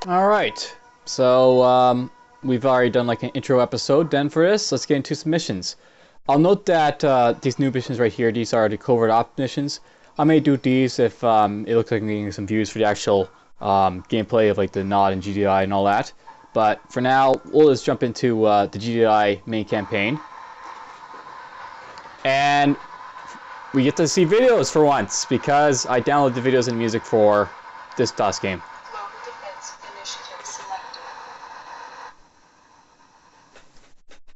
Alright, so we've already done like an intro episode. Then for this, let's get into some missions. I'll note that these new missions right here, these are the covert op missions. I may do these if it looks like I'm getting some views for the actual gameplay of like the NOD and GDI and all that. But for now, we'll just jump into the GDI main campaign. And we get to see videos for once, because I downloaded the videos and music for this DOS game. Global Defense Initiative selected.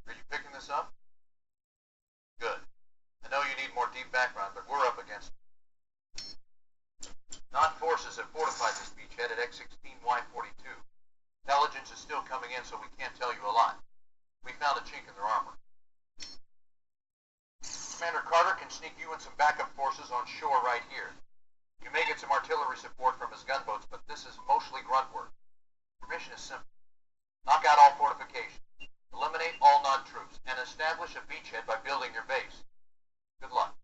Are you picking this up? Good. I know you need more deep background, but we're up against it. NOD forces have fortified this beachhead at X-16Y42. Intelligence is still coming in, so we can't tell you a lot. We found a chink in their armor. Commander Carter can sneak you and some backup forces on shore right here. You may get some artillery support from his gunboats, but this is mostly grunt work. Your mission is simple. Knock out all fortifications, eliminate all NOD troops, and establish a beachhead by building your base. Good luck.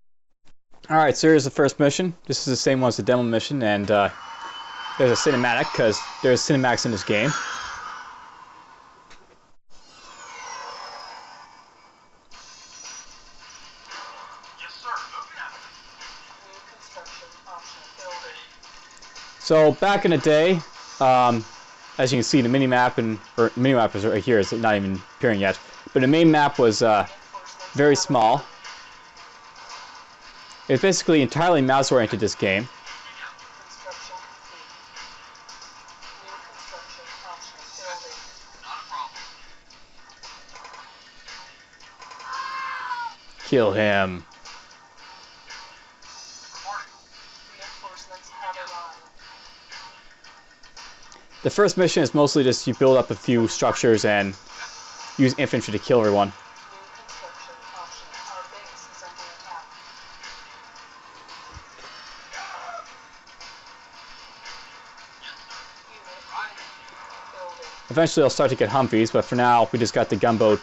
Alright, so here's the first mission. This is the same one as the demo mission, and there's a cinematic, because there's cinematics in this game. So back in the day, as you can see, the mini-map is right here. It's not even appearing yet, but the main map was very small. It's basically entirely mouse-oriented, this game. Kill him. The first mission is mostly just you build up a few structures and use infantry to kill everyone. Eventually I'll start to get Humvees, but for now we just got the gunboat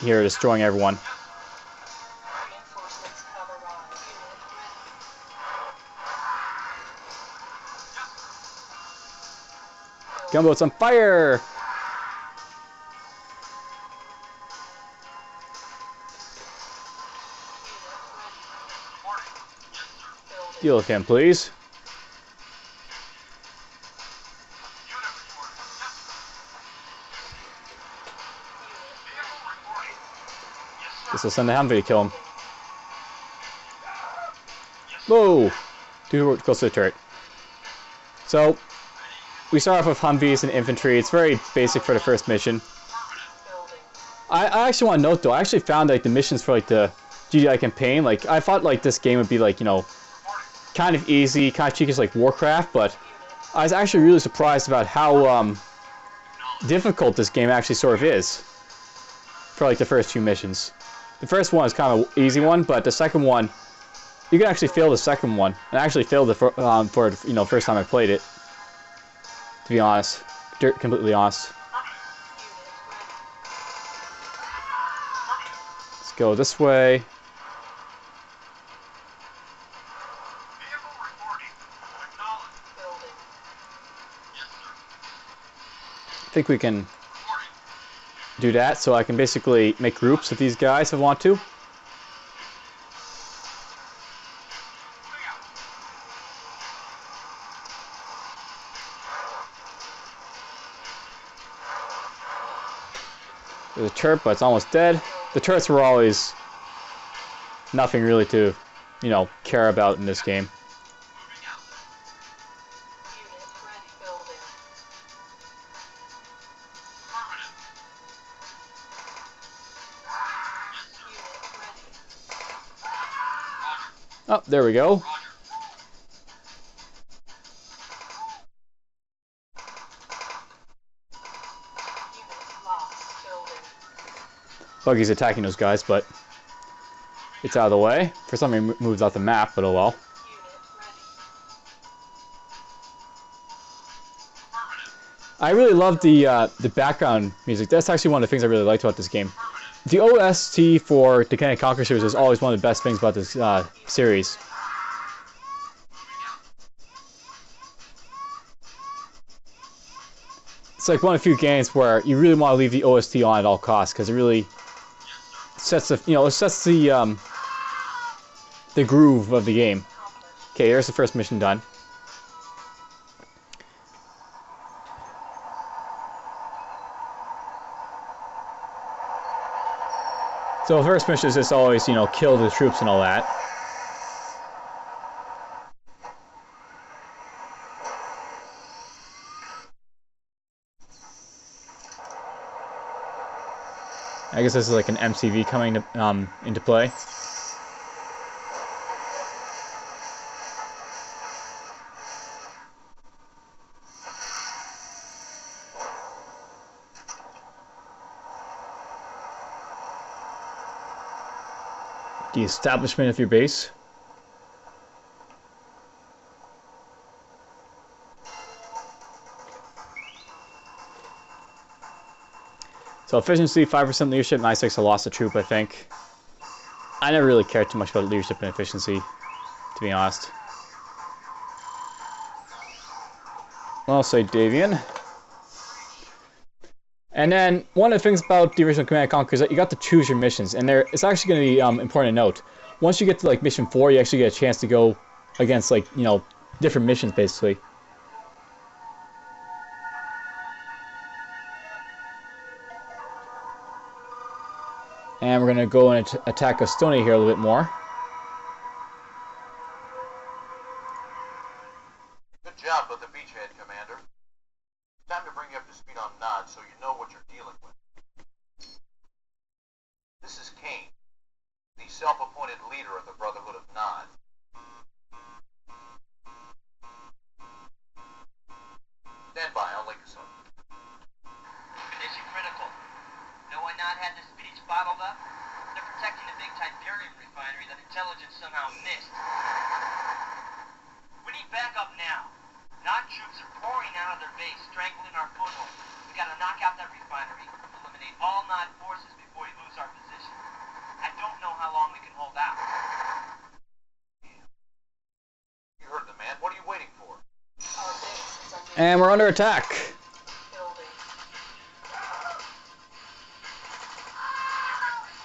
here destroying everyone. Gunboat's on fire! Deal with him, please. Guess I'll send the Humvee to kill him. Whoa! Too close to the turret. So, we start off with Humvees and infantry. It's very basic for the first mission. I actually want to note though, I actually found like the missions for like the GDI campaign, like I thought like this game would be like, you know, kind of easy, kind of cheeky as like Warcraft, but I was actually really surprised about how difficult this game actually sort of is for like the first few missions. The first one is kind of an easy one, but the second one, you can actually fail the second one. I actually failed it for you know, first time I played it. To be honest, completely honest. Let's go this way. I think we can do that, so I can basically make groups of these guys if I want to. There's a turret, but it's almost dead. The turrets were always nothing really to, you know, care about in this game. Oh, there we go. Buggy's attacking those guys, but it's out of the way. For some reason, it moves off the map, but oh well. I really love the background music. That's actually one of the things I really liked about this game. The OST for the Command & Conquer series is always one of the best things about this series. It's like one of the few games where you really want to leave the OST on at all costs because it really sets the the groove of the game. Okay, here's the first mission done. So the first mission is just always, you know, kill the troops and all that. I guess this is like an MCV coming to, into play. The establishment of your base. So efficiency, 5% leadership, 96 I lost a troop, I think. I never really cared too much about leadership and efficiency, to be honest. I'll say Davian. And then one of the things about the original Command & Conquer is that you got to choose your missions, and it's actually going to be important to note. Once you get to like mission 4, you actually get a chance to go against like, you know, different missions basically. And we're going to go and attack Estonia here a little bit more. Good job with the beachhead, Commander. It's time to bring you up to speed on Nod so you know what you're dealing with. This is Kane, the self-appointed leader of the Brotherhood of Nod. Stand by, I'll link us up. Condition critical. Know why Nod had this speech bottled up? They're protecting a big Tiberian refinery that intelligence somehow missed. We need backup now. Nod troops are pouring out of their base, strangling our foothold. We gotta knock out that refinery, eliminate all Nod forces before we lose our position. I don't know how long we can hold out. You heard the man. What are you waiting for? Our base is under And we're under attack. building.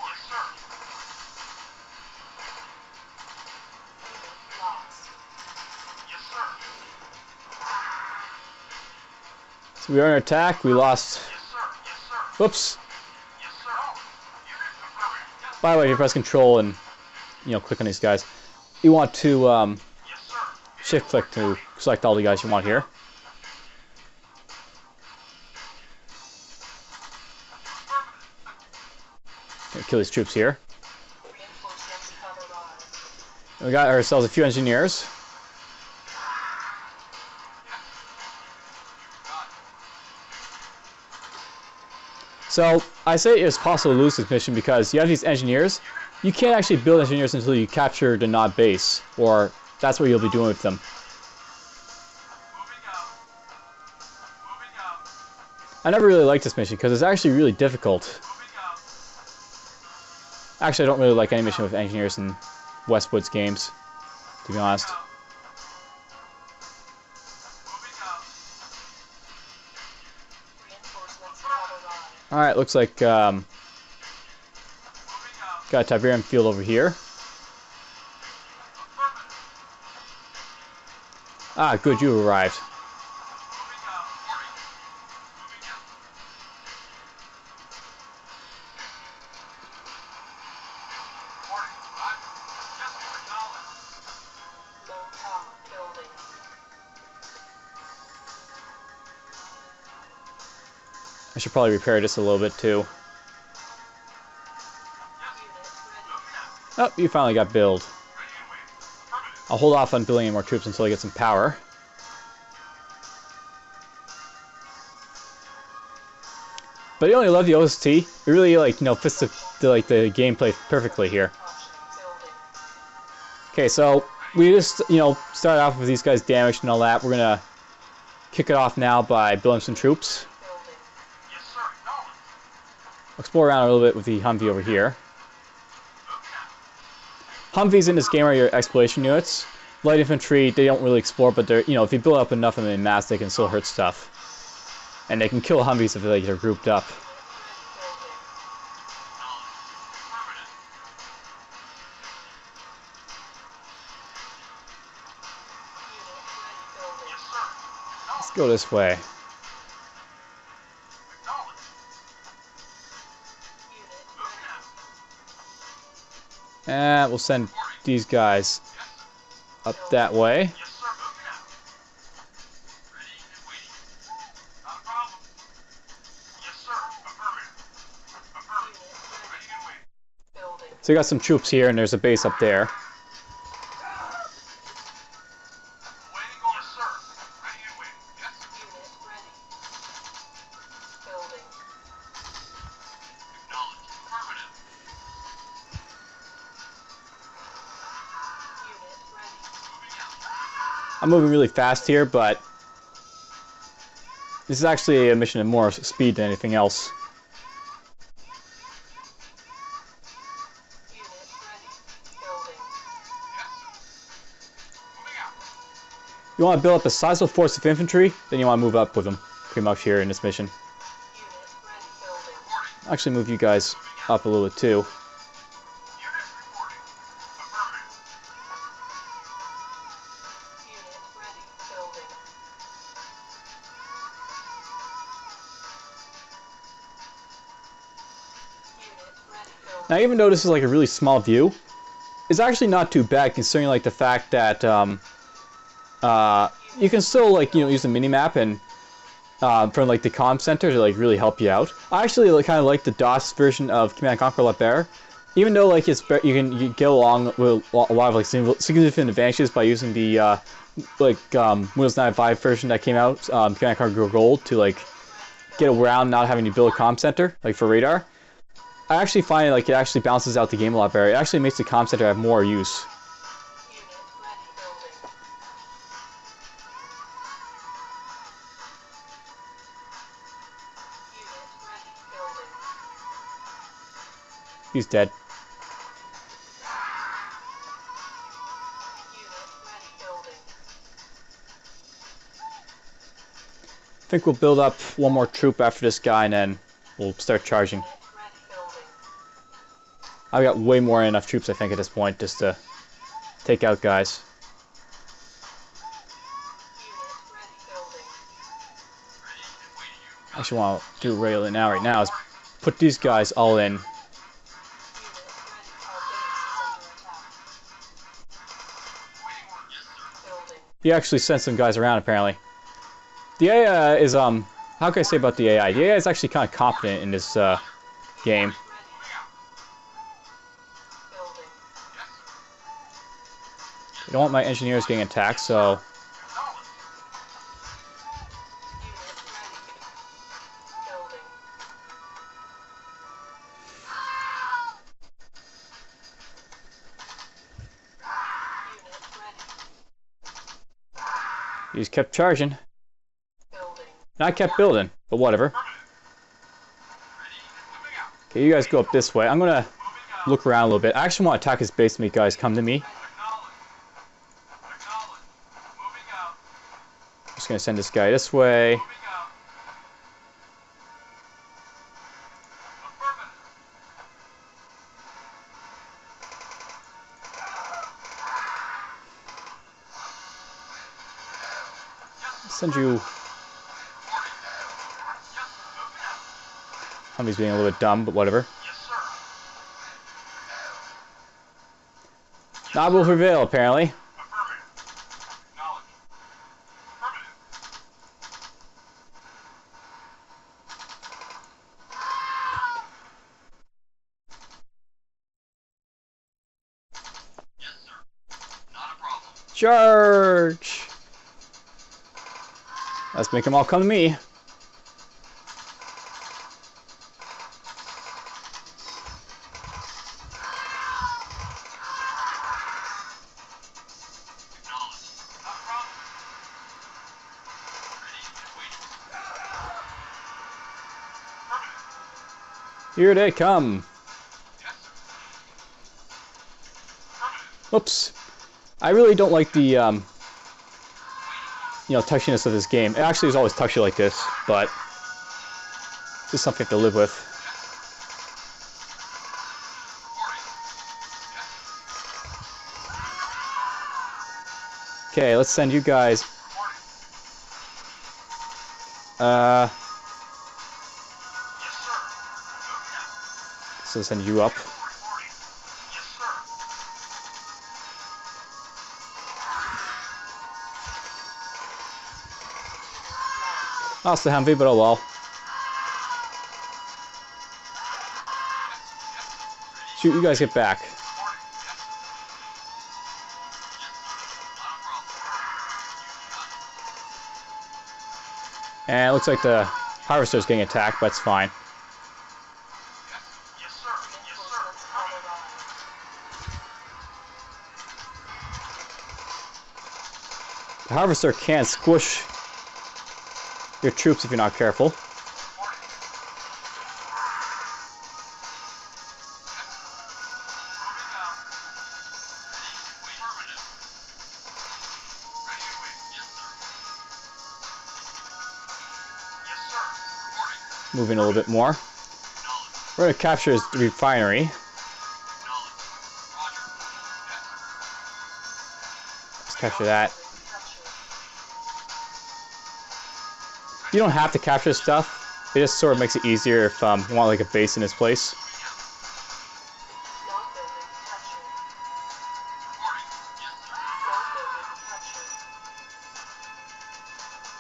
Yes, sir. Unit lost. Yes, sir. So we are under attack. We lost. Yes, sir. Yes, sir. Whoops. Yes, sir. Unit confirmed. By the way, if you press Control and, you know, click on these guys, you want to Yes, sir. shift click to select all the guys you want here. Gonna kill these troops here. Reinforcements have arrived. And we got ourselves a few engineers. So I say it's possible to lose this mission because you have these engineers. You can't actually build engineers until you capture the Nod base, or that's what you'll be doing with them. I never really liked this mission because it's actually really difficult. Actually, I don't really like any mission with engineers in Westwood's games, to be honest. Reinforcements have arrived. Alright, looks like got a Tiberian field over here. Ah, good, you arrived. Low tower building. I should probably repair this a little bit too. Unit ready. Oh, you finally got build. I'll hold off on building any more troops until I get some power. But I only love the OST. It really, like, you know, fits the gameplay perfectly here. Option building. Okay, so we just, you know, started off with these guys damaged and all that. We're gonna kick it off now by building some troops. Building. Yes, sir. Acknowledged. Explore around a little bit with the Humvee over here. Humvees in this game are your exploration units. Light infantry, they don't really explore, but they're, you know, if you build up enough of them in mass, they can still hurt stuff. And they can kill Humvees if like, they're grouped up. Let's go this way. And we'll send these guys up that way. So we got some troops here, and there's a base up there. I'm moving really fast here, but this is actually a mission of more speed than anything else. You want to build up a sizable force of infantry, then you want to move up with them, pretty much here in this mission. Actually move you guys up a little bit too. Now, even though this is like a really small view, it's actually not too bad considering like the fact that you can still like use the minimap and from like the comm center to like really help you out. I actually like, kind of like the DOS version of Command and Conquer a lot better, even though like you get along with a lot of like significant advantages by using the Windows 95 version that came out, Command and Conquer Gold, to like get around not having to build a comm center like for radar. I actually find like it actually balances out the game a lot better. It actually makes the comm center have more use. He's dead. I think we'll build up one more troop after this guy and then we'll start charging. I've got way more than enough troops, I think, at this point, just to take out guys. I actually want to do right now is put these guys all in. He actually sent some guys around, apparently. The AI is, how can I say about the AI? The AI is actually kind of competent in this game. I don't want my engineers getting attacked, so... You just kept charging. And I kept building, but whatever. Okay, you guys go up this way. I'm gonna look around a little bit. I actually want to attack his base to make guys come to me. Just gonna send this guy this way. Send you. Humvee's being a little bit dumb, but whatever. Nod will prevail, apparently. Charge! Let's make them all come to me. Here they come. Oops. I really don't like the, touchiness of this game. It actually is always touchy like this, but Just something to live with. Okay, let's send you guys. So send you up. Lost the Humvee, but oh well. Shoot, you guys get back. And it looks like the harvester's getting attacked, but it's fine. Reinforcements have arrived. The harvester can squish your troops if you're not careful. Moving a little bit more. We're going to capture his refinery. Let's capture that. You don't have to capture stuff. It just sort of makes it easier if you want like a base in this place. Log building captured. Log building captured.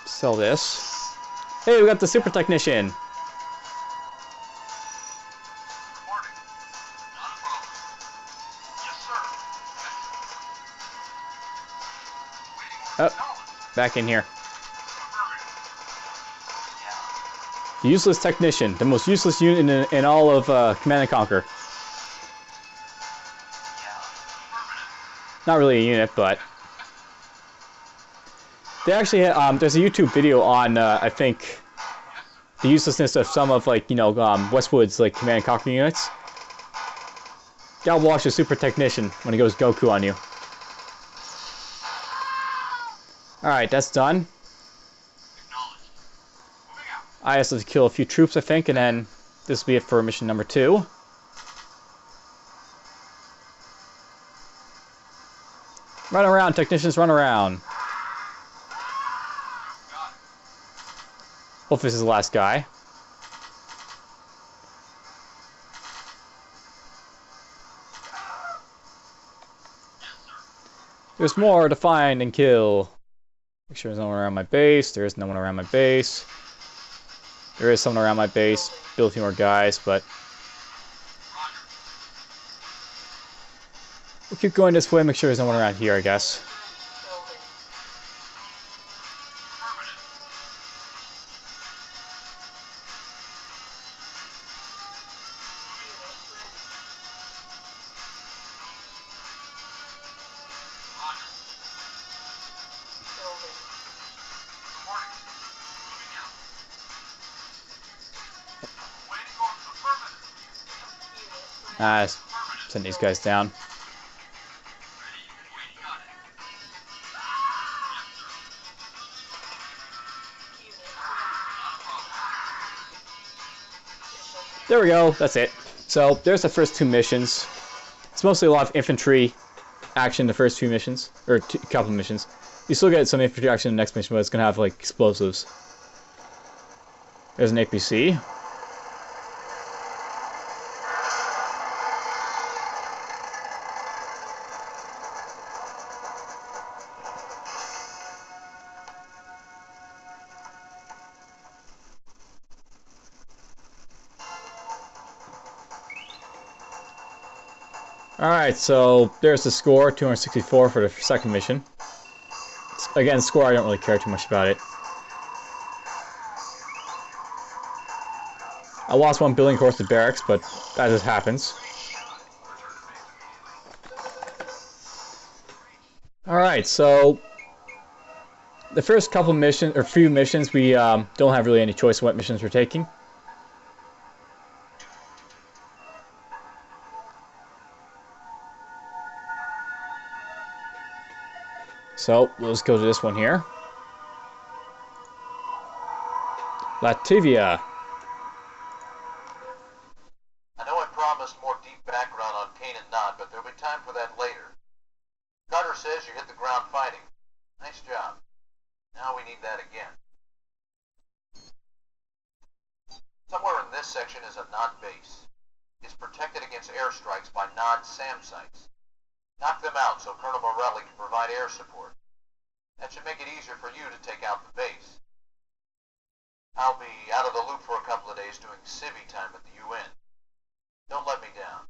Sell this. Hey, we got the super technician. Oh, back in here. Useless technician, the most useless unit in all of Command & Conquer. Not really a unit, but they actually there's a YouTube video on I think the uselessness of some of like Westwood's like Command & Conquer units. Gotta watch the super technician when he goes Goku on you. Alright, that's done. I just have to kill a few troops, I think, and then this will be it for mission number 2. Run around, technicians, run around. Hopefully this is the last guy. There's more to find and kill. Make sure there's no one around my base. There is no one around my base. There is someone around my base. Build a few more guys, but we'll keep going this way. Make sure there's no one around here, I guess. Building. Unit ready. Building. Let's send these guys down. There we go. That's it. So there's the first 2 missions. It's mostly a lot of infantry action in the first few missions, or a couple of missions. You still get some infantry action in the next mission, but it's gonna have like explosives. There's an APC. Alright, so there's the score, 264 for the second mission. Again, score, I don't really care too much about it. I lost one building course to barracks, but that just happens. Alright, so the first couple missions, or few missions, we don't have really any choice of what missions we're taking. So, let's go to this one here. Latvia. me time for that later. Cutter says you hit the ground fighting. Nice job. Now we need that again. Somewhere in this section is a NOD base. It's protected against airstrikes by NOD SAM sites. Knock them out so Colonel Morelli can provide air support. That should make it easier for you to take out the base. I'll be out of the loop for a couple of days doing civvy time at the UN. Don't let me down.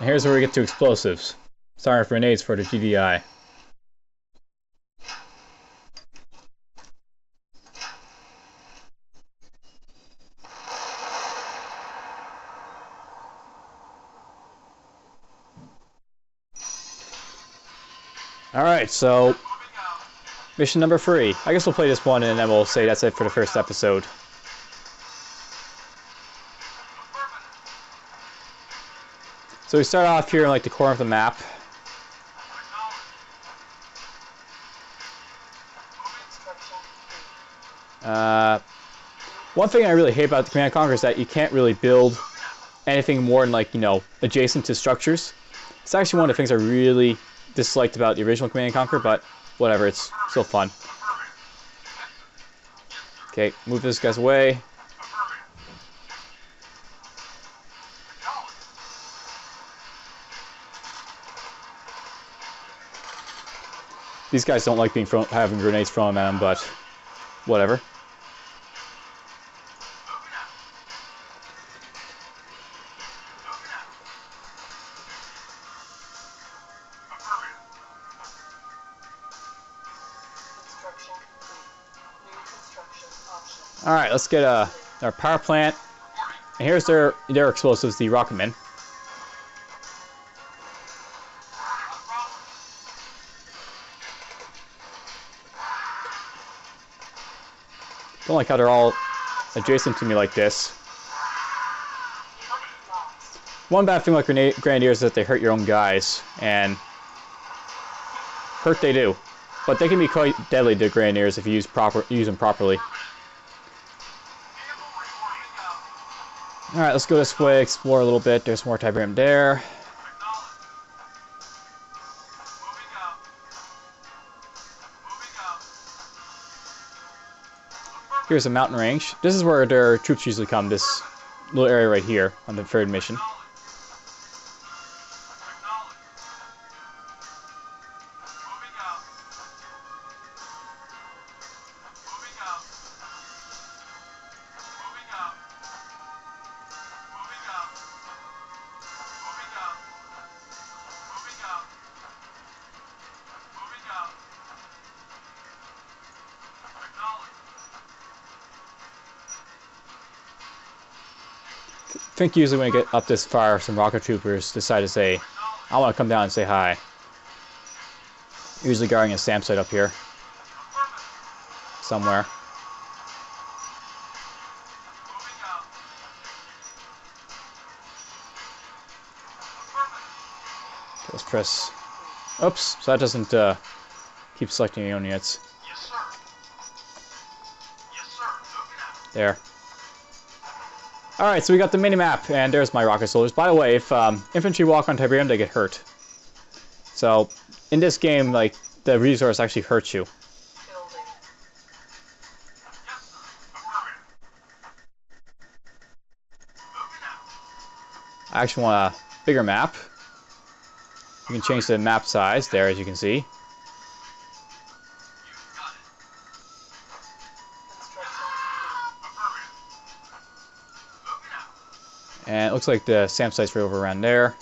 And here's where we get to explosives. Sorry for grenades for the GDI. Alright, so mission number 3. I guess we'll play this one and then we'll say that's it for the first episode. So we start off here in like the corner of the map. One thing I really hate about the Command & Conquer is that you can't really build anything more than like, you know, adjacent to structures. It's actually one of the things I really disliked about the original Command & Conquer, but whatever, it's still fun. Okay, move this guys away. These guys don't like being having grenades thrown at them, but whatever. Alright, let's get our power plant. And here's their explosives, the rocketmen. Don't like how they're all adjacent to me like this. One bad thing like grenadiers is that they hurt your own guys, and hurt they do. But they can be quite deadly to grenadiers if you use them properly. Alright, let's go this way, explore a little bit. There's more Tiberium there. Here's a mountain range. This is where their troops usually come, this little area right here on the third mission. I think usually when I get up this far, some rocket troopers decide to say, I want to come down and say hi. Usually guarding a SAM site up here. Somewhere. Let's press... Oops, so that doesn't keep selecting your own units. Yes, sir. Yes, sir. There. Alright, so we got the mini-map, and there's my rocket soldiers. By the way, if infantry walk on Tiberian, they get hurt. So, in this game, like, the resource actually hurts you. I actually want a bigger map. You can change the map size there, as you can see. And it looks like the SAM site's right over around there.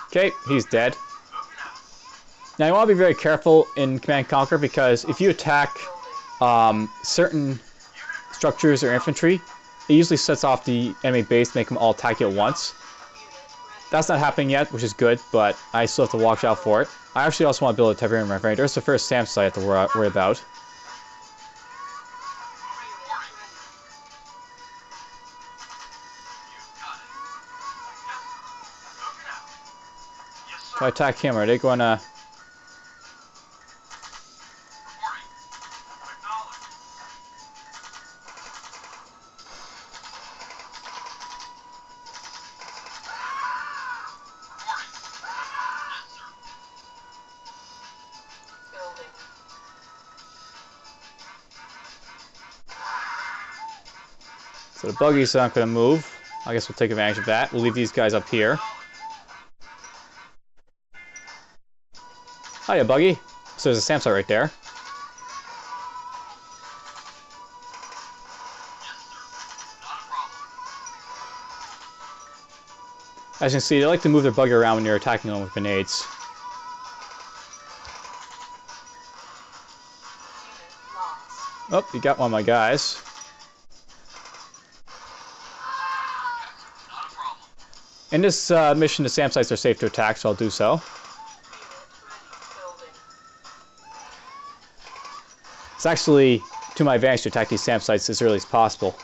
Okay, he's dead. Now you want to be very careful in Command & Conquer because if you attack certain structures or infantry, it usually sets off the enemy base to make them all attack you at once. That's not happening yet, which is good, but I still have to watch out for it. I actually also want to build a Tiberian refinery. There's the first SAM site I have to worry about. If I attack him, are they going to... So the buggies aren't going to move. I guess we'll take advantage of that. We'll leave these guys up here. Hiya, buggy. So there's a SAM site right there. As you can see, they like to move their buggy around when you're attacking them with grenades. Unit lost. Oh, you got one of my guys. In this mission, the SAM sites are safe to attack, so I'll do so. Unit ready. Building. It's actually to my advantage to attack these SAM sites as early as possible.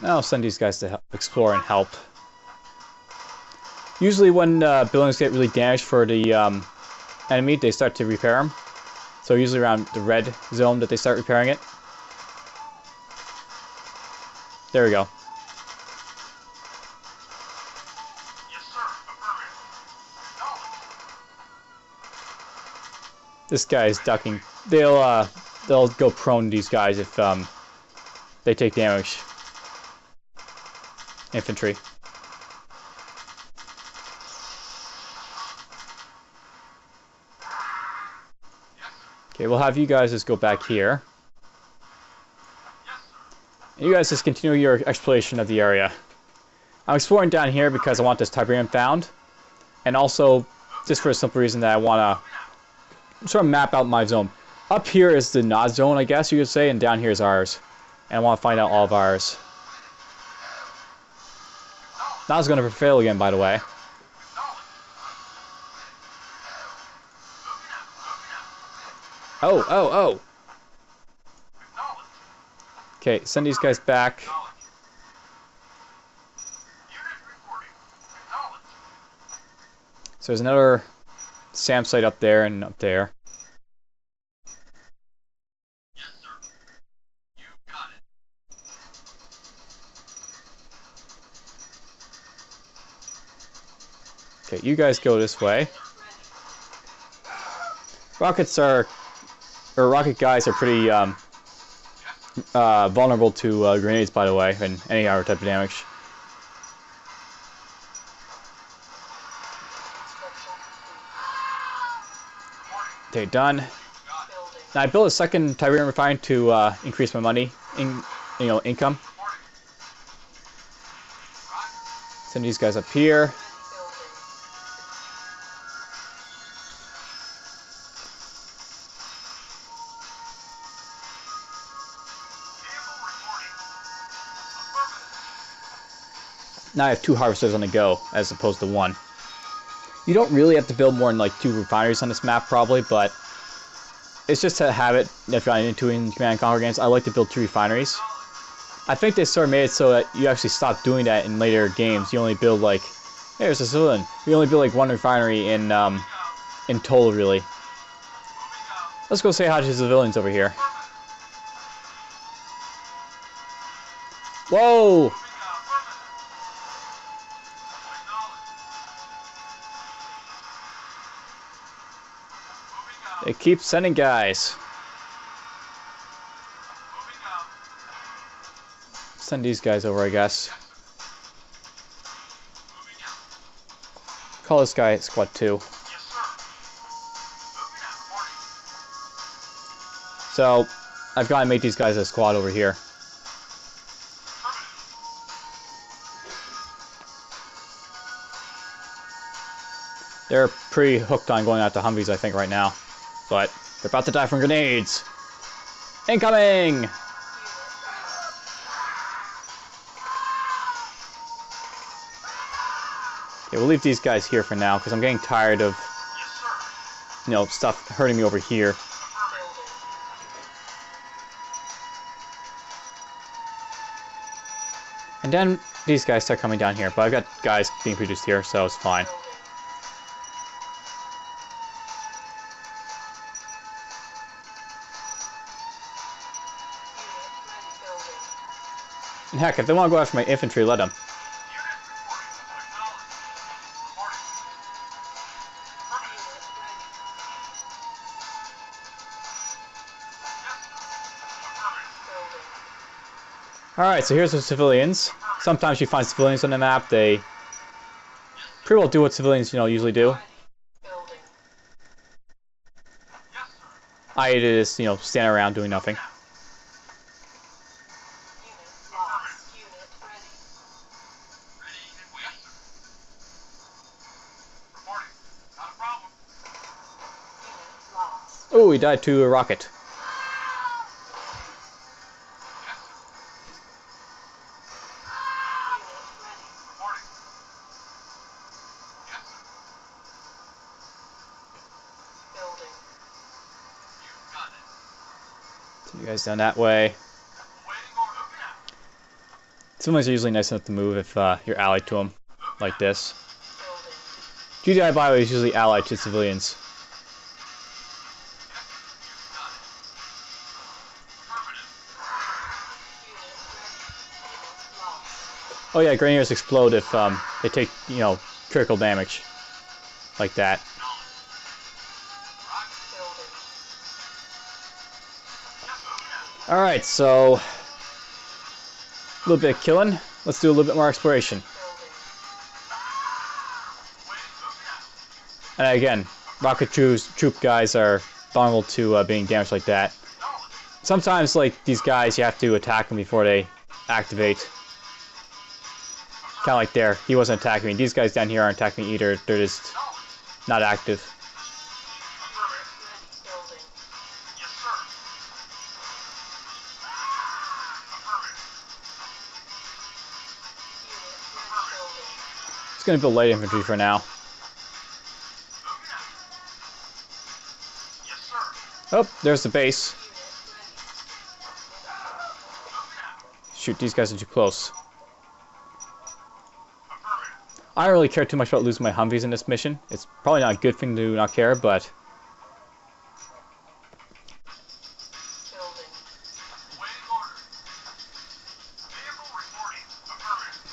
I'll send these guys to explore and help. Usually when buildings get really damaged for the enemy, they start to repair them. So usually around the red zone that they start repairing it. There we go. Yes, sir. Affirmative. This guy is ducking. They'll go prone, these guys, if they take damage. Infantry. Okay, we'll have you guys just go back here. And you guys just continue your exploration of the area. I'm exploring down here because I want this Tiberian found. And also, just for a simple reason that I want to sort of map out my zone. Up here is the not zone, I guess you could say, and down here is ours. And I want to find out all of ours. Now's going to fail again, by the way. Oh. Okay, send these guys back. So there's another SAM site up there and up there. Okay, you guys go this way. Rocket guys are pretty vulnerable to grenades, by the way, and any other type of damage. Okay, done. Building. Now I built a second Tiberian refinery to increase my money, income. Send these guys up here. Now I have 2 harvesters on the go, as opposed to 1. You don't really have to build more than like 2 refineries on this map, probably, but it's just a habit if you're into in Command & Conquer games. I like to build 2 refineries. I think they sort of made it so that you actually stop doing that in later games. You only build like, hey, there's a civilian. You only build like 1 refinery in total, really. Let's go say hi to the civilians over here. Whoa! They keep sending guys. Send these guys over, I guess. Call this guy Squad 2. So, I've got to make these guys a squad over here. They're pretty hooked on going out to Humvees, I think, right now. But they're about to die from grenades. Incoming! Okay, we'll leave these guys here for now, because I'm getting tired of, stuff hurting me over here. And then these guys start coming down here, but I've got guys being produced here, so it's fine. And heck, if they want to go after my infantry, let them. Alright, so here's the civilians. Sometimes you find civilians on the map. They pretty well do what civilians, usually do. Building. I.e. just, stand around doing nothing. Unit lost. Unit ready. Reporting. Not a problem. Unit lost. Oh, he died to a rocket. Unit ready. Reporting. Yes, sir. Building. You got it. So you guys down that way. Waiting order. Civilians are usually nice enough to move if you're allied to them, like this. Building. GDI, by the way, is usually allied to civilians. Unit ready. Unit lost. Oh yeah, Grenadiers explode if they take, critical damage. Like that. Building. Alright, so a little bit of killing. Let's do a little bit more exploration. Building. And again, rocket troop guys are vulnerable to being damaged like that. Sometimes, like, these guys, you have to attack them before they activate. Kind of like there. He wasn't attacking me. These guys down here aren't attacking me either. They're just not active. Building. Yes, sir. Unit ready. Building. Just gonna build light infantry for now. Yes, sir. Oh, there's the base. Unit ready. Shoot, these guys are too close. I don't really care too much about losing my Humvees in this mission. It's probably not a good thing to not care, but Building. Waiting order. Vehicle reporting. Affirmative. Unit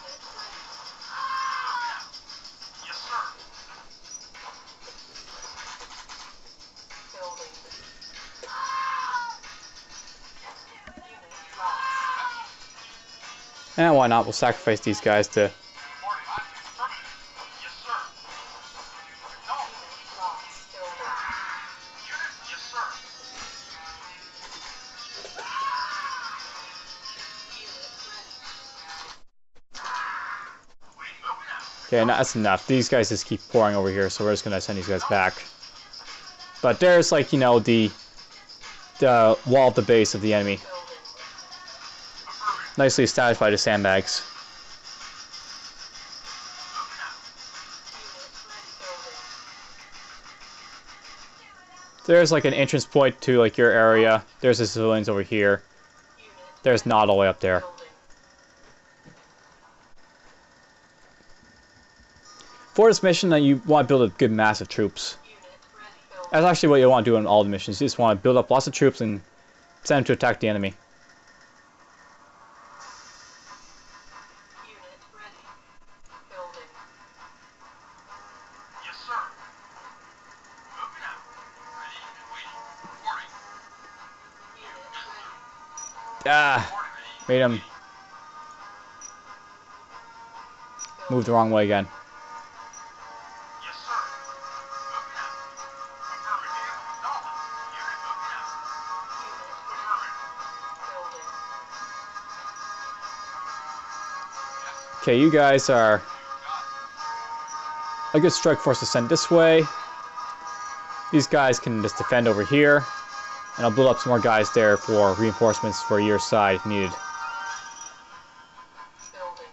ready. Yes, sir. Building. Unit lost. and why not? We'll sacrifice these guys to. Reporting. Affirmative. Yes, sir. No. Unit lost. Building. Unit. Yes, sir. Unit ready. Waiting. Okay, no, that's enough. These guys just keep pouring over here, so we're just gonna send these guys back. But there's like the wall at the base of the enemy, Building. nicely established by the sandbags. Unit ready. Building. There's like an entrance point to like your area. There's the civilians over here. Unit There's not all the way up there. building. For this mission, you want to build a good mass of troops. Unit ready. Building. That's actually what you want to do in all the missions. You just want to build up lots of troops and send them to attack the enemy. Unit ready. Building. Yes, sir. Moving out. Ready and waiting. Reporting. Unit ready. Ah, made him move the wrong way again. Yes, sir. Moving out. Affirmative. Acknowledged. Unit moving out. Unit ready. Building. Okay, you guys are a good strike force to send this way. These guys can just defend over here. And I'll build up some more guys there for reinforcements for your side if needed. Building.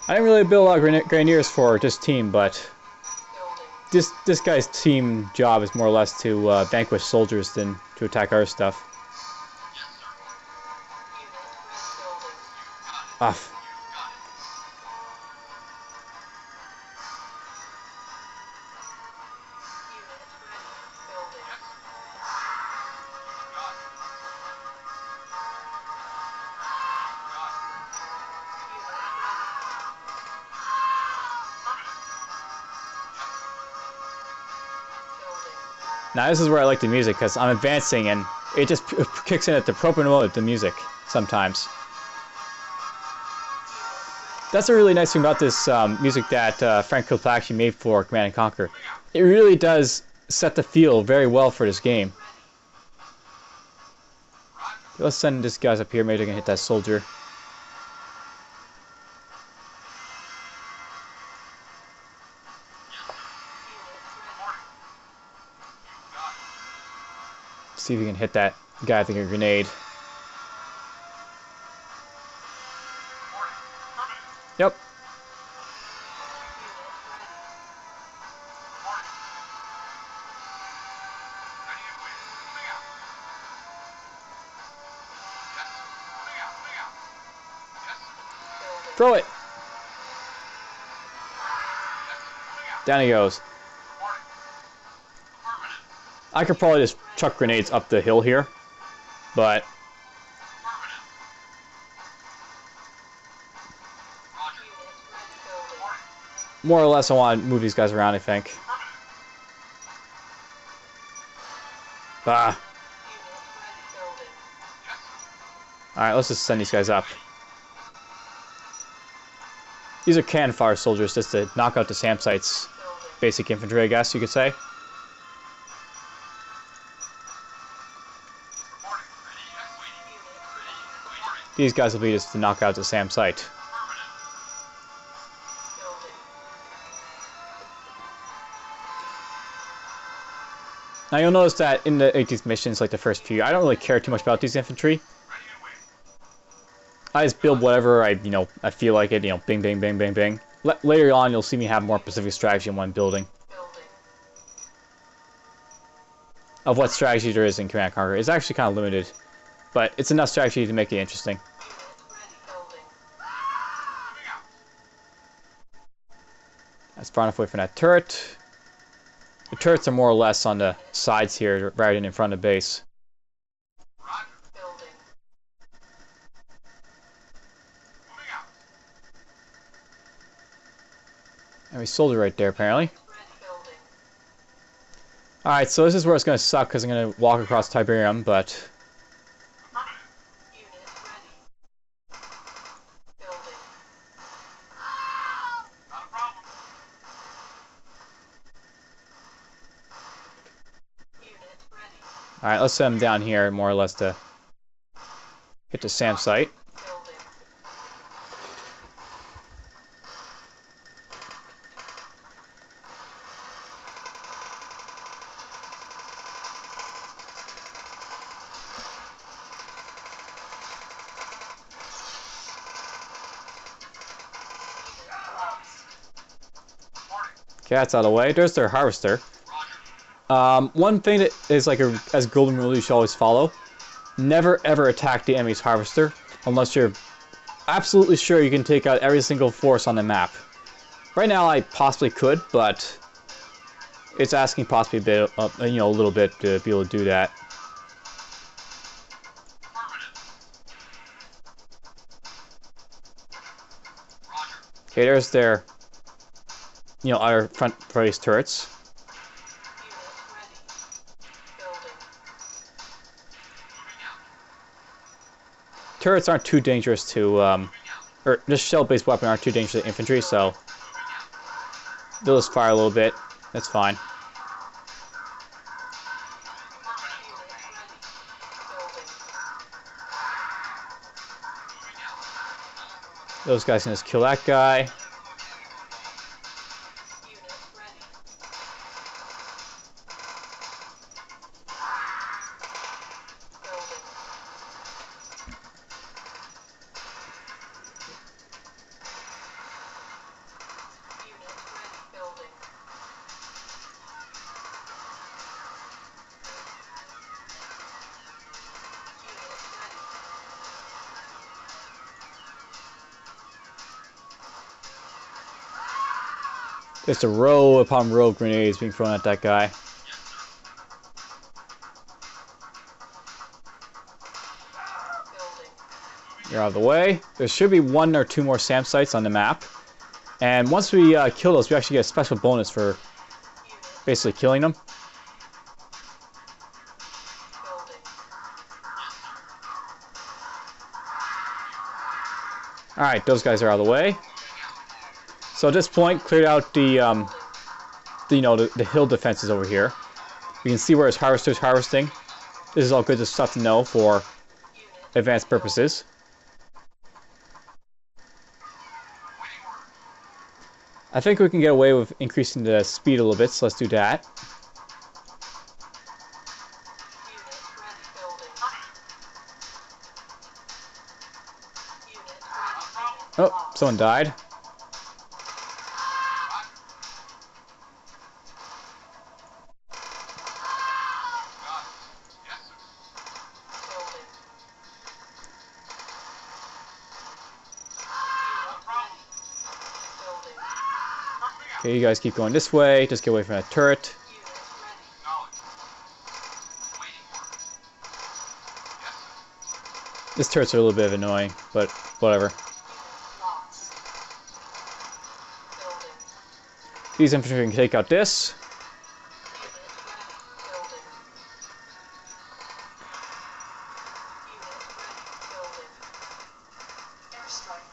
I didn't really build a lot of Grenadiers for this team, but Building. this guy's team job is more or less to vanquish soldiers than to attack our stuff. Unit ready. Building. Ah, Unit ready. Building. Unit ready. Now this is where I like the music, because I'm advancing and it just kicks in at the appropriate moment, the music, sometimes. That's a really nice thing about this music that Frank Kilpatrick made for Command & Conquer. It really does set the feel very well for this game. Let's send these guys up here, maybe they can hit that soldier. See if we can hit that guy with a grenade. Yep. Throw it. Down he goes. I could probably just chuck grenades up the hill here, but more or less I want to move these guys around, I think. Ah. Alright, let's just send these guys up. These are cannon fire soldiers just to knock out the SAM sites. Basic infantry, I guess you could say. These guys will be just to knock out the SAM site. Now you'll notice that in these missions, like the first few, I don't really care too much about these infantry. I just build whatever I feel like it, bing, bing, bing, bing, bing. Later on, you'll see me have more specific strategy in one building. Of what strategy there is in Command & Conquer. It's actually kind of limited, but it's enough strategy to make it interesting. That's far enough away from that turret. The turrets are more or less on the sides here, rather than in front of the base. And we sold it right there, apparently. Alright, so this is where it's going to suck, because I'm going to walk across Tiberian, but... Alright, let's send them down here, more or less, to hit the SAM site. Okay, that's out of the way. There's their harvester. One thing that is like as golden rule you should always follow: never ever attack the enemy's harvester unless you're absolutely sure you can take out every single force on the map. Right now I possibly could, but it's asking possibly a bit, a little bit to be able to do that. Okay, there's their our front face turrets. Turrets aren't too dangerous to, or just shell-based weapons aren't too dangerous to infantry, so they'll just fire a little bit. That's fine. Those guys can just kill that guy. Just a row upon row of grenades being thrown at that guy. You're out of the way. There should be one or two more SAM sites on the map. And once we kill those, we actually get a special bonus for basically killing them. Alright, those guys are out of the way. So at this point, cleared out the the hill defenses over here. We can see where his harvester's harvesting. This is all good stuff to know for advanced purposes. I think we can get away with increasing the speed a little bit, so let's do that. Oh, someone died. Okay, you guys keep going this way. Just get away from that turret. This turret's a little bit annoying, but whatever. These infantry can take out this.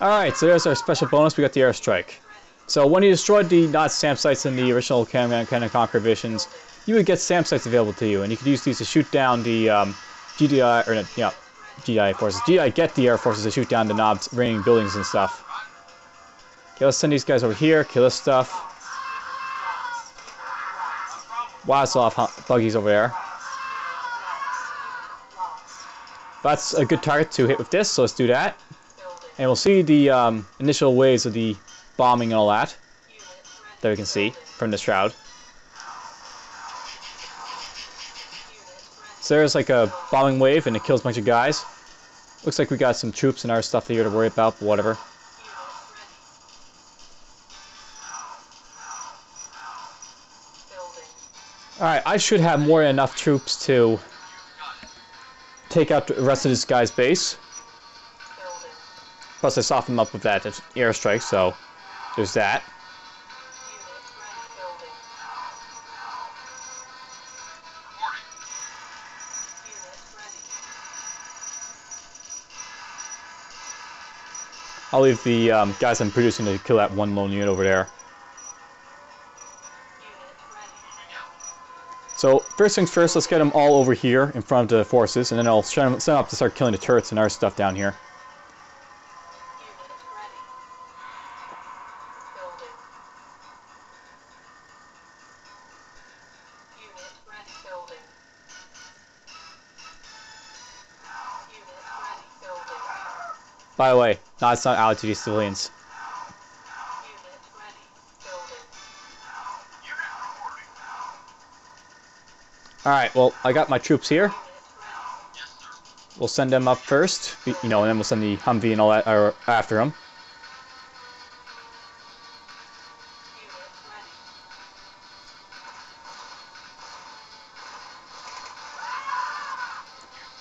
Alright, so there's our special bonus. We got the airstrike. So when you destroyed the not SAM sites in the original Command & Conquer editions, you would get SAM sites available to you, and you could use these to shoot down the GDI, or yeah, GDI forces. GDI get the air forces to shoot down the knobs, raining buildings and stuff. Okay, let's send these guys over here, kill this stuff. Wow, it's a lot of buggies over there. That's a good target to hit with this, so let's do that. And we'll see the initial waves of the bombing and all that we can see from the shroud. So there's like a bombing wave and it kills a bunch of guys. Looks like we got some troops and our stuff here to worry about, but whatever. Alright, I should have more than enough troops to take out the rest of this guy's base. Plus I softened them up with that airstrike, so there's that. I'll leave the guys I'm producing to kill that one lone unit over there. So first things first, let's get them all over here in front of the forces, and then I'll send them up to start killing the turrets and our stuff down here. By the way, no, it's not allied to these civilians. Alright, well, I got my troops here. We'll send them up first, you know, and then we'll send the Humvee and all that after them.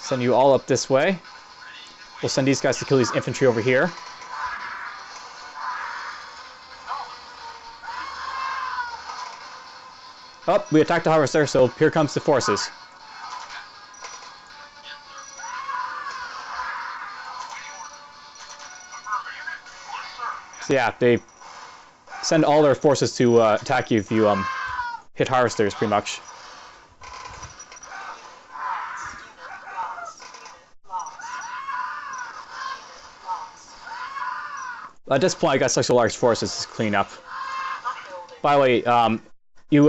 Send you all up this way. We'll send these guys to kill these infantry over here. Oh, we attacked the harvester, so here comes the forces. So yeah, they send all their forces to attack you if you hit harvesters, pretty much. At this point, I got such a large forces to clean up. By the way, you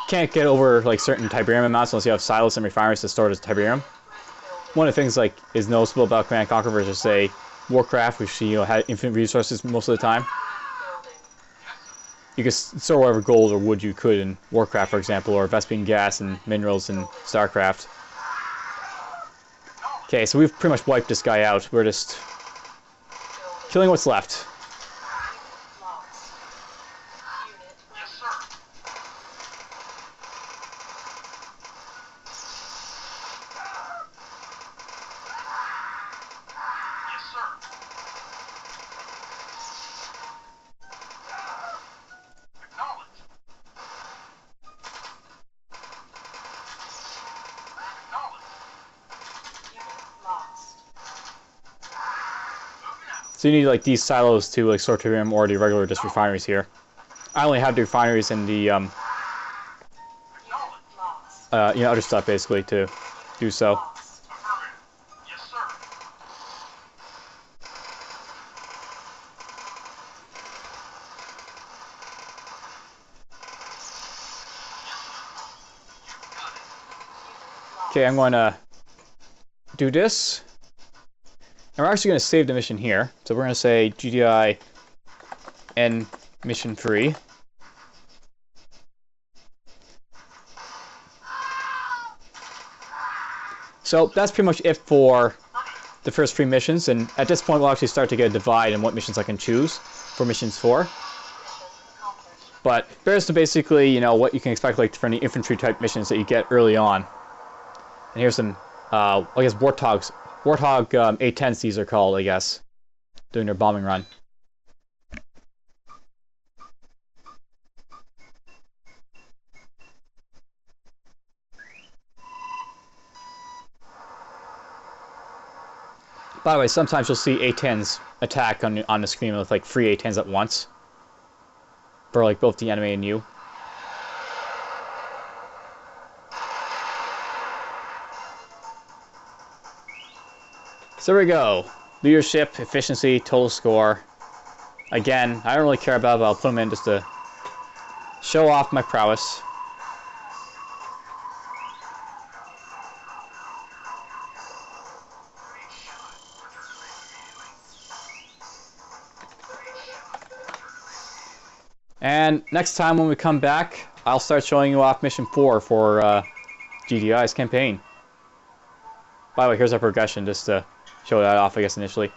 can't get over like certain Tiberium amounts unless you have silos and refineries to store the Tiberium. One of the things like is noticeable about Command & Conquer versus say Warcraft, which had infinite resources most of the time. You can store whatever gold or wood you could in Warcraft, for example, or Vespian gas and minerals in StarCraft. Okay, so we've pretty much wiped this guy out. We're just killing what's left. So you need like these silos to like sort Tiberium or the regular just refineries here. I only have the refineries and the you know, other stuff basically to do so. Yes, sir. Okay, I'm going to do this. And we're actually going to save the mission here. So we're going to say GDI end mission 3. So that's pretty much it for the first 3 missions. And at this point, we'll actually start to get a divide in what missions I can choose for missions 4. But there's basically, you know, what you can expect like from the infantry type missions that you get early on. And here's some, I guess, Warthog A-10s these are called, I guess, doing their bombing run. By the way, sometimes you'll see A-10s attack on the screen with like 3 A-10s at once. For like both the enemy and you. So there we go. Leadership, efficiency, total score. Again, I don't really care about it, but I'll put them in just to show off my prowess. And next time when we come back, I'll start showing you off mission 4 for GDI's campaign. By the way, here's our progression just to show that off, I guess, initially.